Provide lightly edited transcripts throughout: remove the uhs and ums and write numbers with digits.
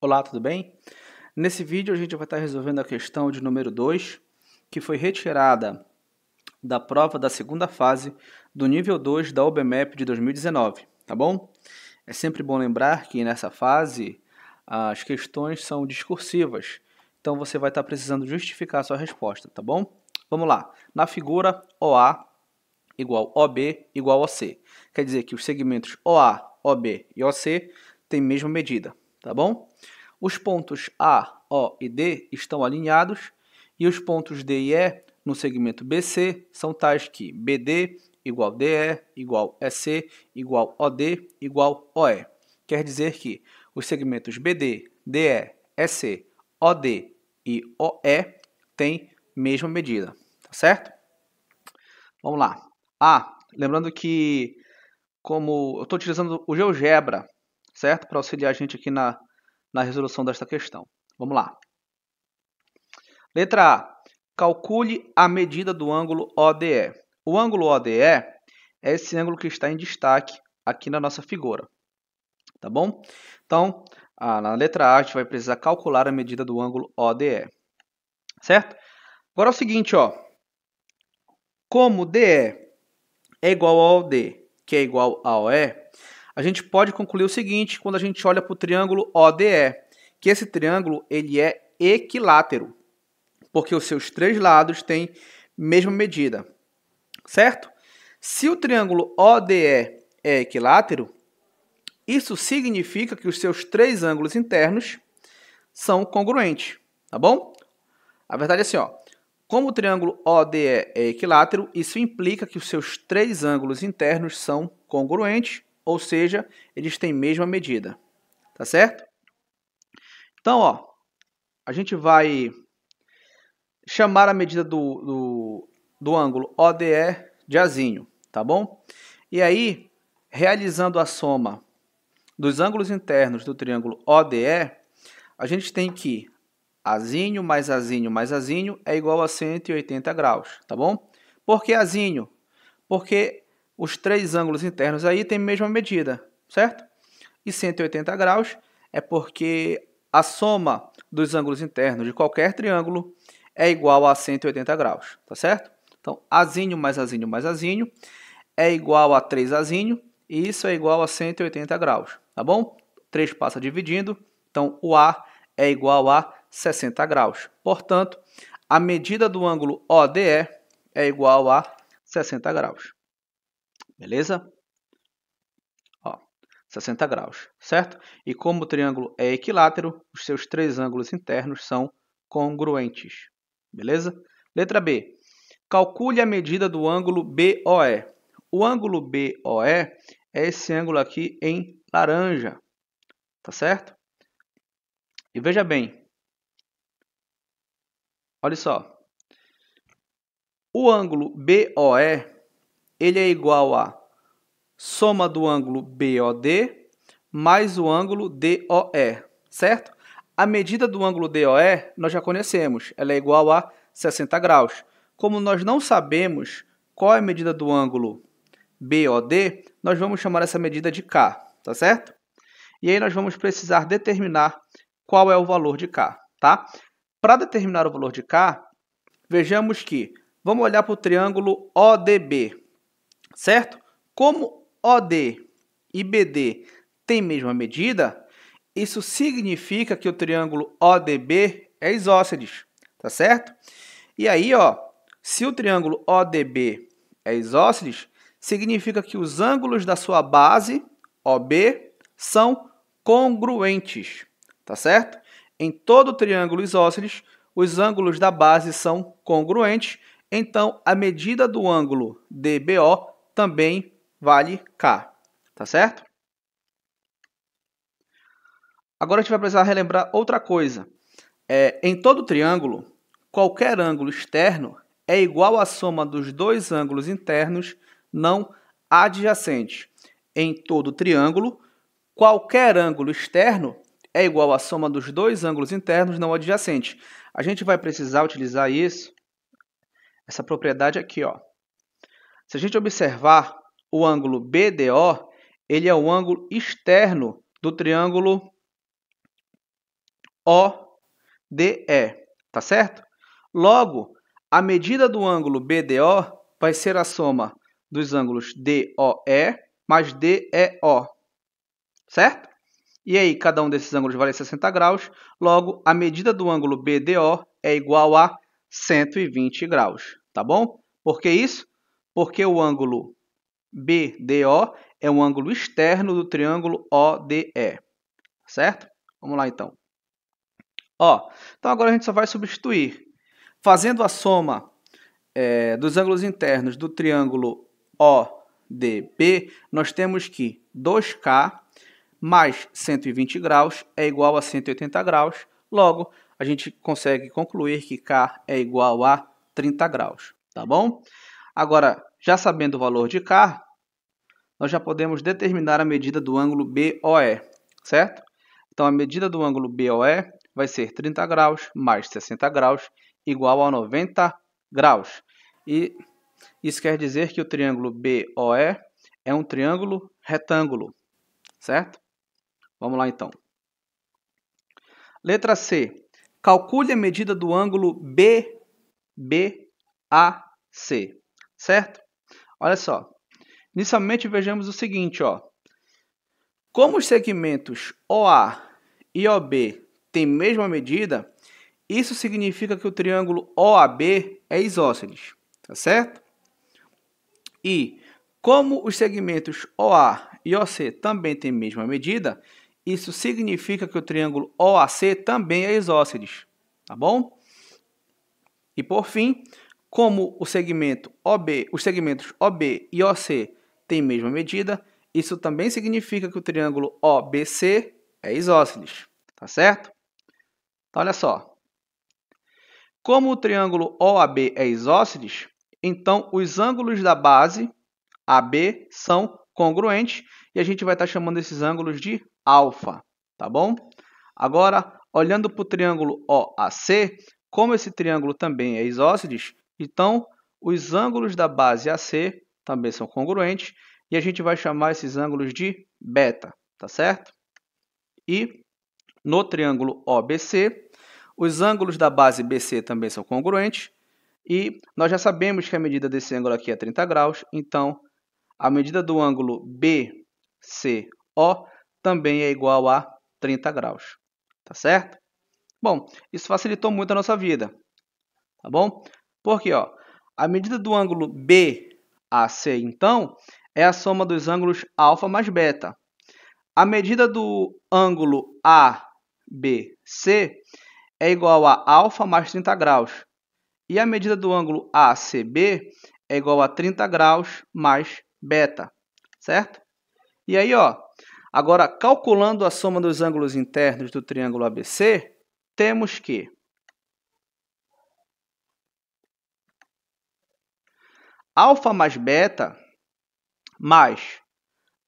Olá, tudo bem? Nesse vídeo a gente vai estar resolvendo a questão de número 2, que foi retirada da prova da segunda fase do nível 2 da OBMEP de 2019, tá bom? É sempre bom lembrar que nessa fase as questões são discursivas, então você vai estar precisando justificar a sua resposta, tá bom? Vamos lá. Na figura, OA igual OB igual OC. Quer dizer que os segmentos OA, OB e OC têm a mesma medida, tá bom? Os pontos A, O e D estão alinhados e os pontos D e E no segmento BC são tais que BD igual DE igual EC igual OD igual OE. Quer dizer que os segmentos BD, DE, EC, OD e OE têm mesma medida, tá certo? Vamos lá. Lembrando que como eu estou utilizando o GeoGebra, certo? Para auxiliar a gente aqui na resolução desta questão. Vamos lá. Letra A. Calcule a medida do ângulo ODE. O ângulo ODE é esse ângulo que está em destaque aqui na nossa figura. Tá bom? Então, na letra A, a gente vai precisar calcular a medida do ângulo ODE. Certo? Agora é o seguinte, ó. Como DE é igual ao OD, que é igual a OE, a gente pode concluir o seguinte quando a gente olha para o triângulo ODE, que esse triângulo ele é equilátero, porque os seus três lados têm mesma medida, certo? Se o triângulo ODE é equilátero, isso significa que os seus três ângulos internos são congruentes, tá bom? A verdade é assim, ó. Como o triângulo ODE é equilátero, isso implica que os seus três ângulos internos são congruentes, ou seja, eles têm mesma medida, tá certo? Então, ó, a gente vai chamar a medida do ângulo ODE de azinho, tá bom? E aí, realizando a soma dos ângulos internos do triângulo ODE, a gente tem que azinho mais azinho mais azinho é igual a 180 graus, tá bom? Por que azinho? Porque os três ângulos internos aí têm a mesma medida, certo? E 180 graus é porque a soma dos ângulos internos de qualquer triângulo é igual a 180 graus, tá certo? Então, azinho mais azinho mais azinho é igual a 3 azinho e isso é igual a 180 graus, tá bom? 3 passa dividindo, então o A é igual a 60 graus. Portanto, a medida do ângulo ODE é igual a 60 graus. Beleza? Ó, 60 graus, certo? E como o triângulo é equilátero, os seus três ângulos internos são congruentes. Beleza? Letra B. Calcule a medida do ângulo BOE. O ângulo BOE é esse ângulo aqui em laranja, tá certo? E veja bem, olha só, o ângulo BOE ele é igual a soma do ângulo BOD mais o ângulo DOE, certo? A medida do ângulo DOE nós já conhecemos, ela é igual a 60 graus. Como nós não sabemos qual é a medida do ângulo BOD, nós vamos chamar essa medida de K, tá certo? E aí nós vamos precisar determinar qual é o valor de K, tá? Para determinar o valor de K, vejamos que vamos olhar para o triângulo ODB, certo? Como OD e BD têm a mesma medida, isso significa que o triângulo ODB é isósceles, tá certo? E aí, ó, se o triângulo ODB é isósceles, significa que os ângulos da sua base, OB, são congruentes, tá certo? Em todo triângulo isósceles, os ângulos da base são congruentes, então a medida do ângulo DBO também vale K, tá certo? Agora a gente vai precisar relembrar outra coisa. Em todo triângulo, qualquer ângulo externo é igual à soma dos dois ângulos internos não adjacentes. Em todo triângulo, qualquer ângulo externo é igual à soma dos dois ângulos internos não adjacentes. A gente vai precisar utilizar essa propriedade aqui, ó. Se a gente observar o ângulo BDO, ele é o ângulo externo do triângulo tá certo? Logo, a medida do ângulo BDO vai ser a soma dos ângulos DOE mais DEO, certo? E aí, cada um desses ângulos vale 60 graus, logo, a medida do ângulo BDO é igual a 120 graus, tá bom? Por que isso? Porque o ângulo BDO é um ângulo externo do triângulo ODE, certo? Vamos lá, então. Então agora a gente só vai substituir. Fazendo a soma dos ângulos internos do triângulo ODB, nós temos que 2K mais 120 graus é igual a 180 graus. Logo, a gente consegue concluir que K é igual a 30 graus, tá bom? Agora, já sabendo o valor de K, nós já podemos determinar a medida do ângulo BOE, certo? Então, a medida do ângulo BOE vai ser 30 graus mais 60 graus igual a 90 graus. E isso quer dizer que o triângulo BOE é um triângulo retângulo, certo? Vamos lá, então. Letra C. Calcule a medida do ângulo BBAC, certo? Olha só. Inicialmente, vejamos o seguinte, Como os segmentos OA e OB têm mesma medida, isso significa que o triângulo OAB é isósceles, tá certo? E como os segmentos OA e OC também têm a mesma medida, isso significa que o triângulo OAC também é isósceles, tá bom? E por fim, como os segmentos OB e OC têm a mesma medida, isso também significa que o triângulo OBC é isósceles, tá certo? Então, olha só. Como o triângulo OAB é isósceles, então os ângulos da base AB são congruentes e a gente vai estar chamando esses ângulos de alfa, tá bom? Agora, olhando para o triângulo OAC, como esse triângulo também é isósceles, então os ângulos da base AC também são congruentes e a gente vai chamar esses ângulos de beta, tá certo? E no triângulo OBC, os ângulos da base BC também são congruentes e nós já sabemos que a medida desse ângulo aqui é 30 graus, então a medida do ângulo BCO também é igual a 30 graus, tá certo? Bom, isso facilitou muito a nossa vida, tá bom? Porque, a medida do ângulo BAC, então, é a soma dos ângulos alfa mais beta. A medida do ângulo ABC é igual a alfa mais 30 graus. E a medida do ângulo ACB é igual a 30 graus mais beta, certo? E aí, agora calculando a soma dos ângulos internos do triângulo ABC, temos que alfa mais beta mais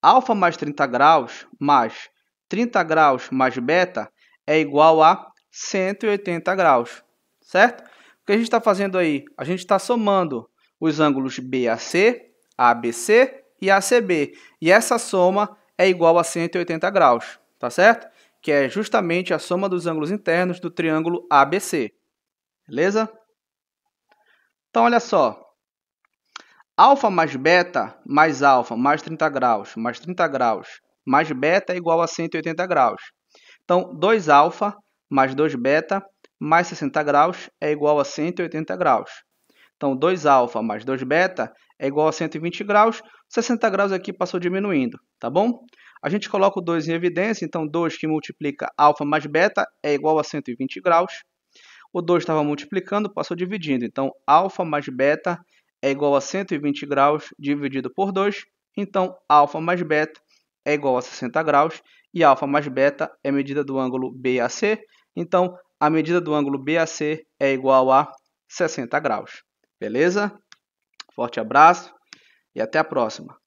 alfa mais 30 graus mais 30 graus mais beta é igual a 180 graus, certo? O que a gente está fazendo aí? A gente está somando os ângulos BAC, ABC e ACB. E essa soma é igual a 180 graus, tá certo? Que é justamente a soma dos ângulos internos do triângulo ABC. Beleza? Então, olha só. Alfa mais beta mais alfa mais 30 graus mais 30 graus mais beta é igual a 180 graus. Então, 2 alfa mais 2 beta mais 60 graus é igual a 180 graus. Então, 2 alfa mais 2 beta é igual a 120 graus. 60 graus aqui passou diminuindo, tá bom? A gente coloca o 2 em evidência, então 2 que multiplica alfa mais beta é igual a 120 graus. O 2 estava multiplicando, passou dividindo. Então, alfa mais beta é igual a 120 graus dividido por 2. Então, alfa mais beta é igual a 60 graus. E alfa mais beta é a medida do ângulo BAC. Então, a medida do ângulo BAC é igual a 60 graus. Beleza? Forte abraço e até a próxima.